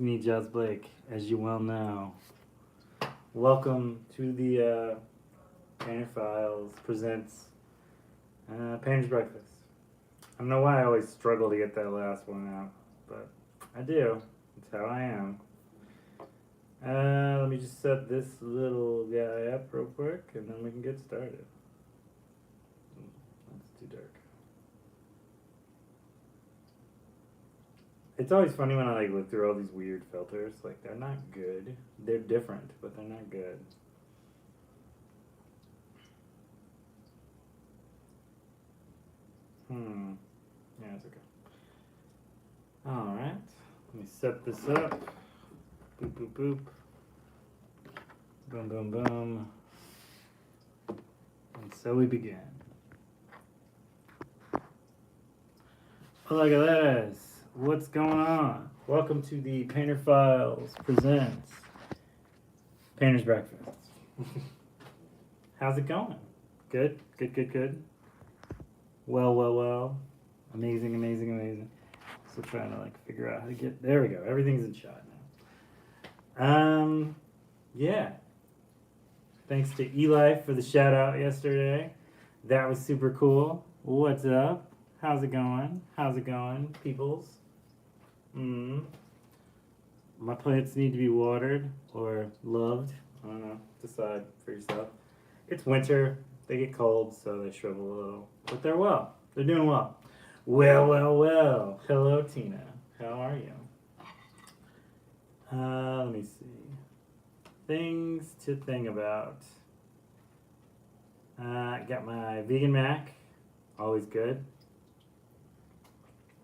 It's me, Jazz Blake, as you well know. Welcome to the Painter Files presents Painter's Breakfast. I don't know why I always struggle to get that last one out, but I do. That's how I am. Let me just set this little guy up real quick, and then we can get started. That's too dark. It's always funny when I look through all these weird filters. Like, they're not good. They're different, but they're not good. Yeah, it's okay. Alright. Let me set this up. Boop, boop, boop. Boom, boom, boom. And so we begin. Oh, look at this. What's going on? Welcome to the Painter Files presents Painter's Breakfast. How's it going? Good? Good. Well. Amazing. Still trying to figure out how to get, there we go. Everything's in shot now. Yeah. Thanks to Eli for the shout out yesterday. That was super cool. What's up? How's it going, peoples? My plants need to be watered or loved. I don't know. Decide for yourself. It's winter. They get cold, so they shrivel a little. But they're well. They're doing well. Well. Hello, Tina. How are you? Let me see. Things to think about. Got my vegan mac. Always good.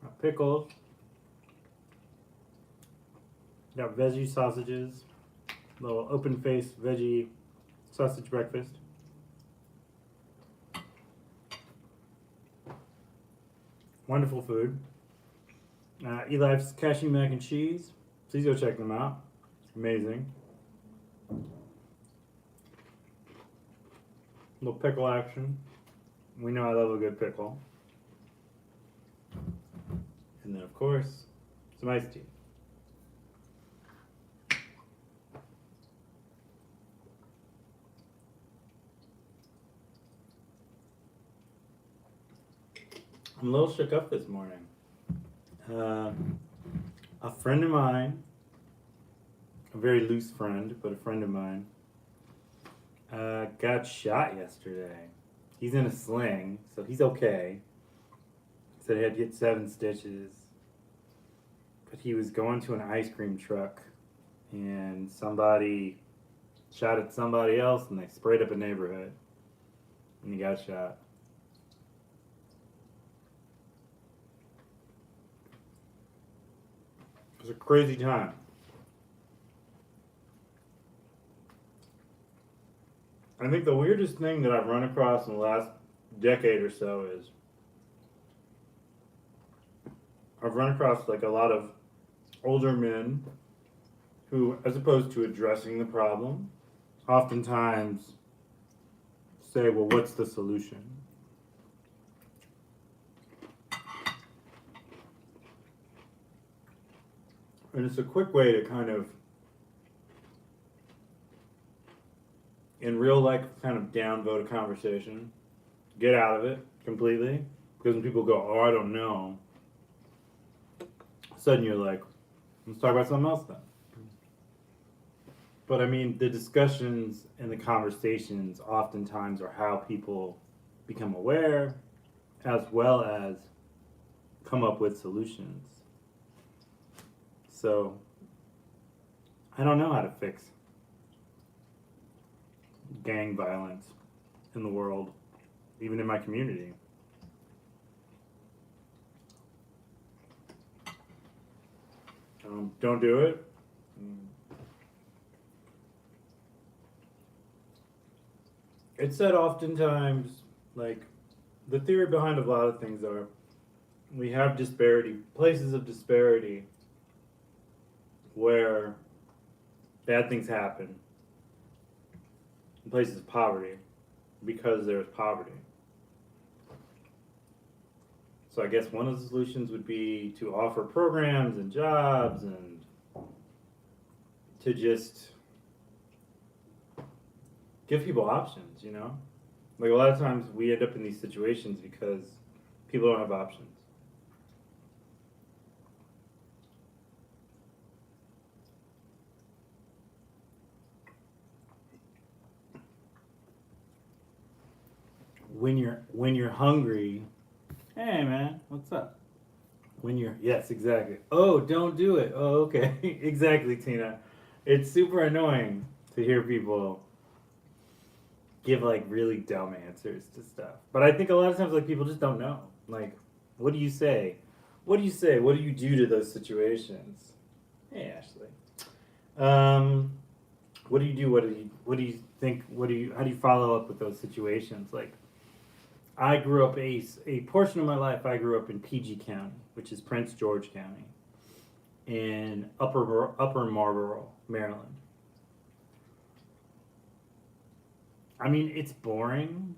My pickles. Got veggie sausages. Little open-faced veggie sausage breakfast. Wonderful food. Eli's cashew mac and cheese. Please go check them out. Amazing. Little pickle action. We know I love a good pickle. And then, of course, some iced tea. I'm a little shook up this morning. A friend of mine, a very loose friend, but a friend of mine, got shot yesterday. He's in a sling, so he's okay. Said he had to get 7 stitches. But he was going to an ice cream truck, and somebody shot at somebody else, and they sprayed up a neighborhood, and he got shot. It was a crazy time. I think the weirdest thing that I've run across in the last decade or so is I've run across a lot of older men who, as opposed to addressing the problem, oftentimes say, well, what's the solution? And it's a quick way to kind of, in real life, kind of downvote a conversation, get out of it completely, because when people go, oh, I don't know, all of a sudden you're like, let's talk about something else then. But I mean, the discussions and the conversations oftentimes are how people become aware, as well as come up with solutions. So, I don't know how to fix gang violence in the world, even in my community. Don't do it. It's said oftentimes, the theory behind a lot of things are, we have disparity, places of disparity, where bad things happen, in places of poverty, because there's poverty. So I guess one of the solutions would be to offer programs and jobs and to just give people options, you know? Like a lot of times we end up in these situations because people don't have options. When you're hungry, hey man, what's up? When you're yes, exactly. Oh, don't do it. Oh, okay. Exactly, Tina. It's super annoying to hear people give like really dumb answers to stuff. But I think a lot of times like people just don't know. Like, what do you say? What do you say? What do you do to those situations? Hey, Ashley. Um, what do you do? What do you think? How do you follow up with those situations? Like, I grew up a portion of my life. I grew up in PG County, which is Prince George County, in Upper Marlboro, Maryland. I mean, it's boring.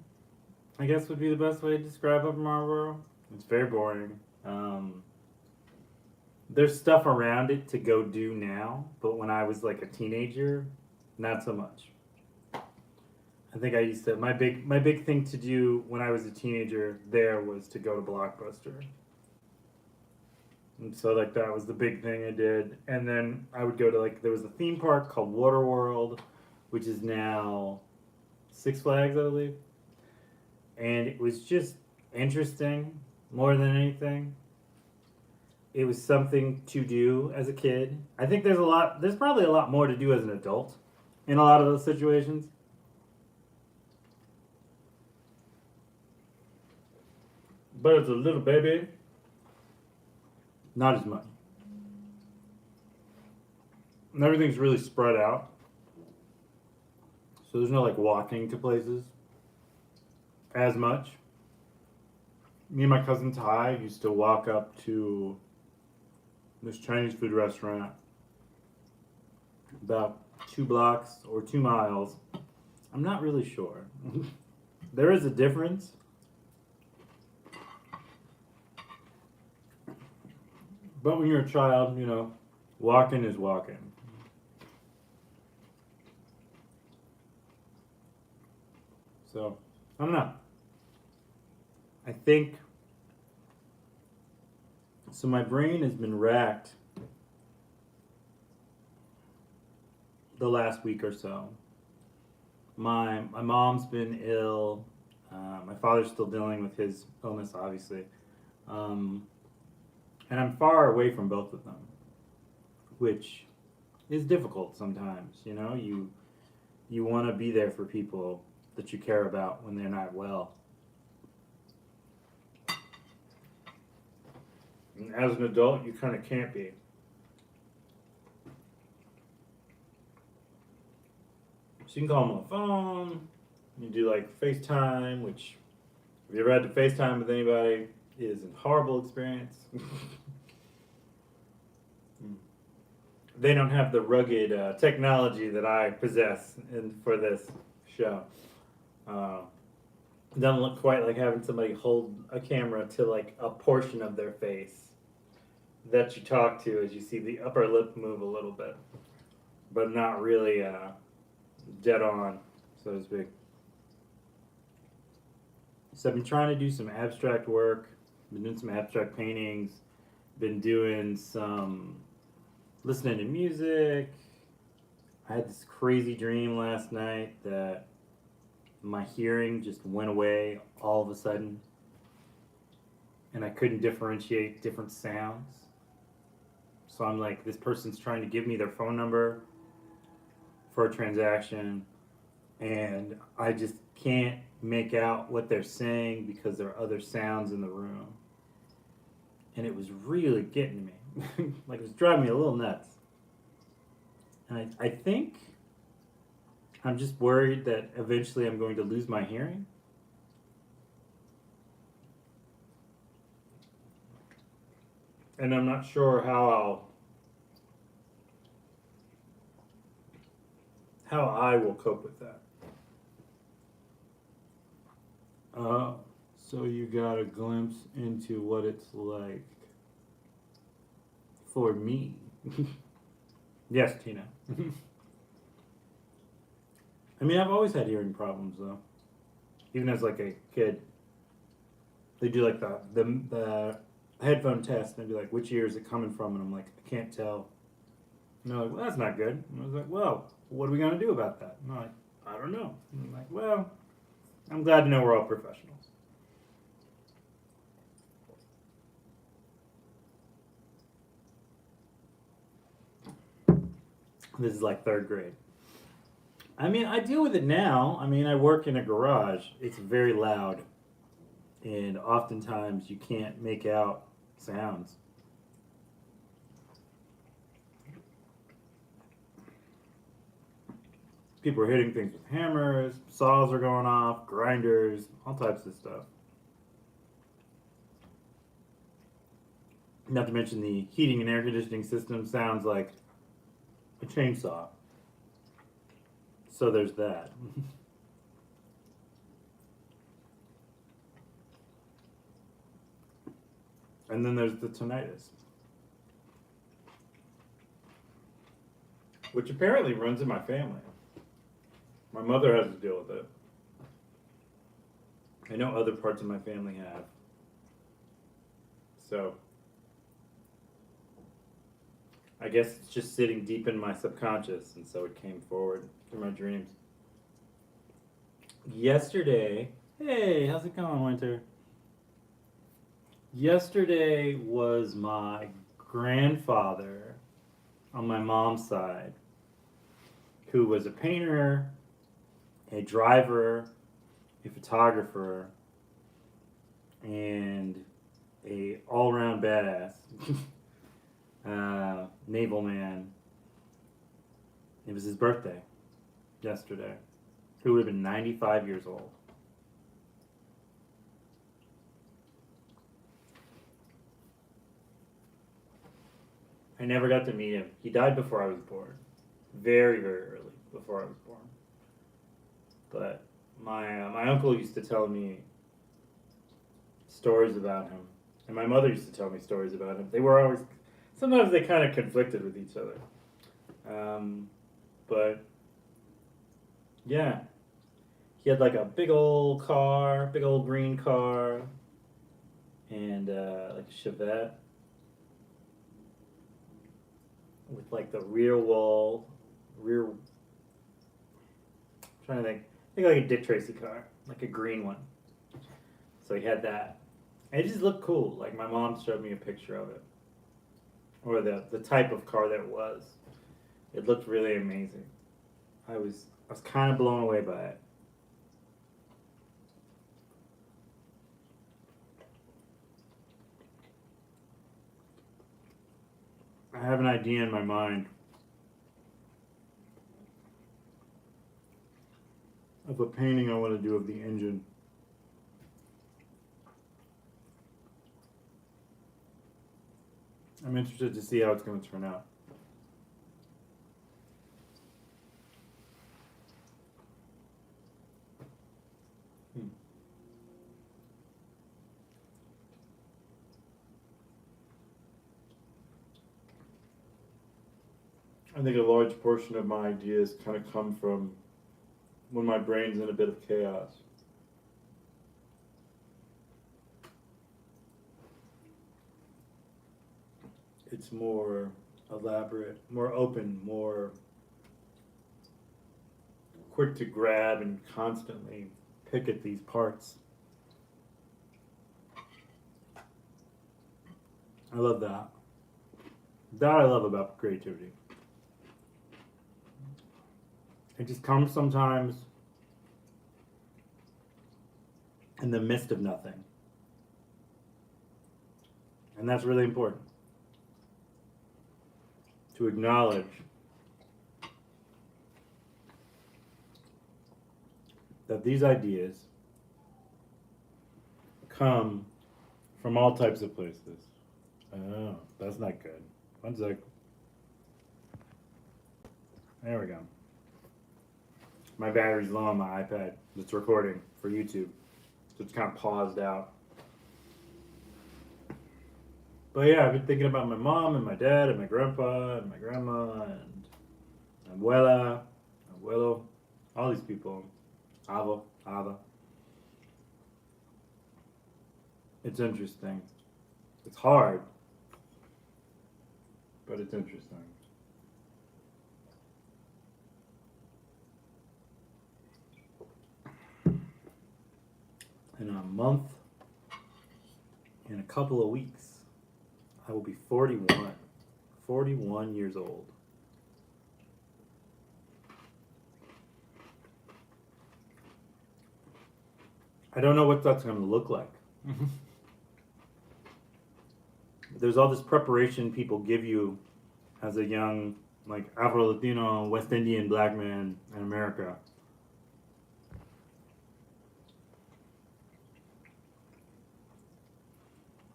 I guess would be the best way to describe Upper Marlboro. It's very boring. There's stuff around it to go do now, but when I was like a teenager, not so much. I think I used to my big thing to do when I was a teenager there was to go to Blockbuster. And so like that was the big thing I did. And then I would go to like there was a theme park called Waterworld, which is now Six Flags, I believe. And it was just interesting more than anything. It was something to do as a kid. I think there's probably a lot more to do as an adult in a lot of those situations. But as a little baby, not as much. And everything's really spread out. So there's no like walking to places as much. Me and my cousin Ty used to walk up to this Chinese food restaurant about 2 blocks or 2 miles. I'm not really sure. There is a difference. But when you're a child, you know, walking is walking. So, I don't know. I think so. My brain has been racked the last week or so. My mom's been ill. My father's still dealing with his illness, obviously, um, and I'm far away from both of them, which is difficult sometimes. You know, you want to be there for people that you care about when they're not well. And as an adult, you kind of can't be. So you can call them on the phone. You do like FaceTime, which if you ever had to FaceTime with anybody, is a horrible experience. They don't have the rugged technology that I possess for this show. Uh, it doesn't look quite like having somebody hold a camera to like a portion of their face that you talk to as you see the upper lip move a little bit, but not really dead on, so to speak. So I've been trying to do some abstract work, been doing some abstract paintings, been doing some listening to music. I had this crazy dream last night that my hearing just went away all of a sudden and I couldn't differentiate different sounds. So I'm like, this person's trying to give me their phone number for a transaction and I just can't make out what they're saying because there are other sounds in the room. And it was really getting me. Like it was driving me a little nuts. And I think I'm just worried that eventually I'm going to lose my hearing. And I'm not sure how I will cope with that. So you got a glimpse into what it's like for me. Yes, Tina. I mean, I've always had hearing problems though. Even as like a kid, they do like the headphone test. And they'd be like, "Which ear is it coming from?" And I'm like, "I can't tell." And they're like, "Well, that's not good." And I was like, "Well, what are we gonna do about that?" And I'm like, "I don't know." And I'm like, "Well, I'm glad to know we're all professionals." This is like third grade. I mean, I deal with it now. I mean, I work in a garage. It's very loud, and oftentimes you can't make out sounds. People are hitting things with hammers, saws are going off, grinders, all types of stuff. Not to mention the heating and air conditioning system sounds like a chainsaw. So there's that. And then there's the tinnitus, which apparently runs in my family. My mother has to deal with it. I know other parts of my family have. So I guess it's just sitting deep in my subconscious, and so it came forward through my dreams. Yesterday, hey, how's it going, Winter? Yesterday was my grandfather on my mom's side, who was a painter, a driver, a photographer, and a all-around badass naval man. It was his birthday yesterday. He would have been 95 years old. I never got to meet him. He died before I was born. Very, very early before I was born. But my uncle used to tell me stories about him, and my mother used to tell me stories about him. They were always, sometimes they kind of conflicted with each other. But yeah, he had like a big old car, big old green car, and like a Chevette with like the rear. I'm trying to think like a Dick Tracy car, like a green one. So he had that. And it just looked cool. Like my mom showed me a picture of it, or the type of car that it was. It looked really amazing. I was kind of blown away by it. I have an idea in my mind of a painting I want to do of the engine. I'm interested to see how it's going to turn out. I think a large portion of my ideas kind of come from when my brain's in a bit of chaos. It's more elaborate, more open, more quick to grab and constantly pick at these parts. I love that. That I love about creativity. It just comes sometimes in the midst of nothing. And that's really important. To acknowledge that these ideas come from all types of places. Oh, that's not good. One sec. There we go. My battery's low on my iPad. It's recording for YouTube. So it's kind of paused out. But yeah, I've been thinking about my mom and my dad and my grandpa and my grandma and abuela, abuelo, all these people. Avo, Ava. It's interesting. It's hard, but it's interesting. In a month, in a couple of weeks, I will be 41. 41 years old. I don't know what that's going to look like. There's all this preparation people give you as a young, like, Afro Latino, West Indian black man in America.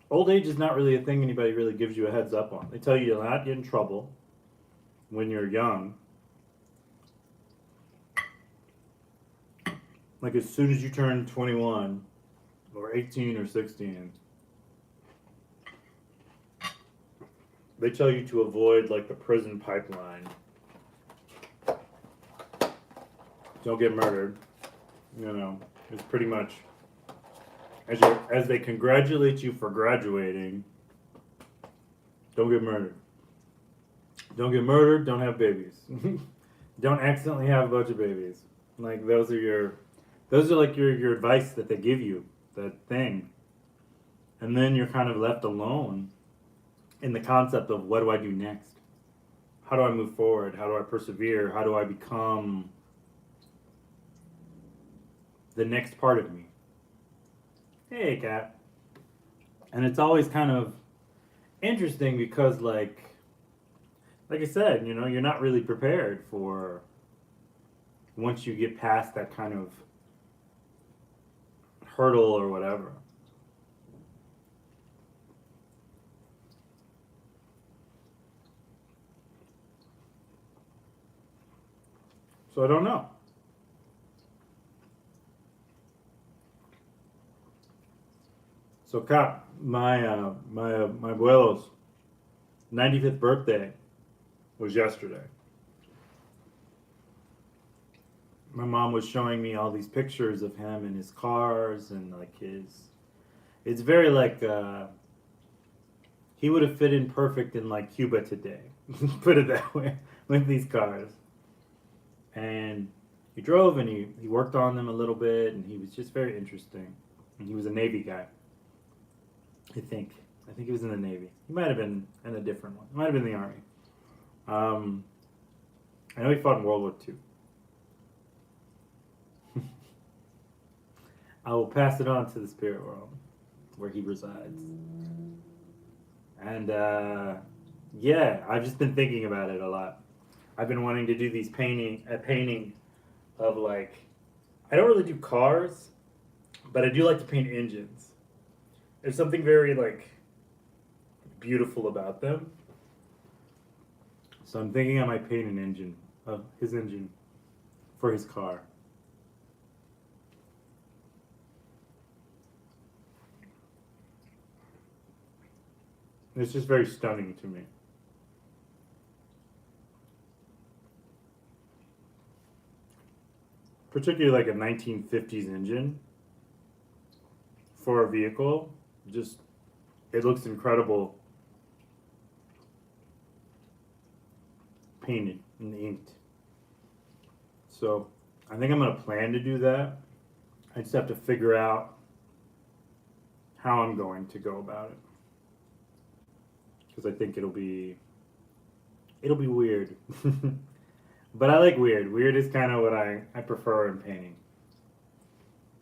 Old age is not really a thing anybody really gives you a heads up on. They tell you to not get in trouble when you're young. Like as soon as you turn 21 or 18 or 16, they tell you to avoid like the prison pipeline. Don't get murdered. You know, it's pretty much as they congratulate you for graduating, don't get murdered. Don't get murdered, don't have babies. Don't accidentally have a bunch of babies. Like those are like your advice that they give you, that thing. And then you're kind of left alone in the concept of what do I do next? How do I move forward? How do I persevere? How do I become the next part of me? Hey, cat. And it's always kind of interesting because, like I said, you know, you're not really prepared for once you get past that kind of hurdle or whatever. So I don't know. So, Cap, my abuelo's 95th birthday was yesterday. My mom was showing me all these pictures of him and his cars and like his. It's very like he would have fit in perfect in like Cuba today, put it that way, with these cars. And he drove and he worked on them a little bit and he was just very interesting. And he was a Navy guy. I think he was in the Navy. He might have been in a different one. He might have been in the Army. I know he fought in World War II. I will pass it on to the spirit world where he resides. And yeah, I've just been thinking about it a lot. I've been wanting to do these painting of like, I don't really do cars, but I do like to paint engines. There's something very like beautiful about them. So I'm thinking I might paint an engine, his engine, for his car. It's just very stunning to me. Particularly like a 1950s engine for a vehicle. Just, it looks incredible painted and inked. So I think I'm going to plan to do that. I just have to figure out how I'm going to go about it. Because I think it'll be weird. But I like weird. Weird is kind of what I prefer in painting.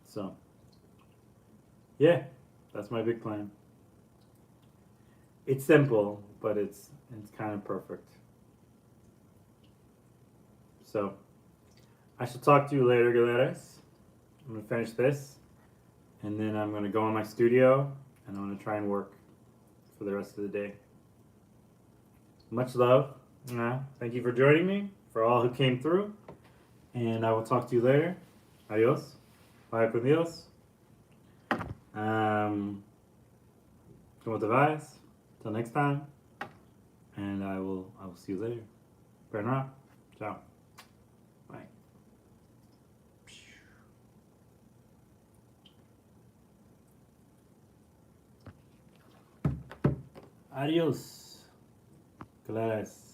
So, yeah, that's my big plan. It's simple, but it's kind of perfect. So, I shall talk to you later, Galeras. I'm going to finish this, and then I'm going to go in my studio, and I'm going to try and work for the rest of the day. Much love. Thank you for joining me, for all who came through, and I will talk to you later. Adios. Vaya con Dios. ¿Cómo te vas? Till next time, and I will see you later. Bernard, ciao. Bye. Adios. Class.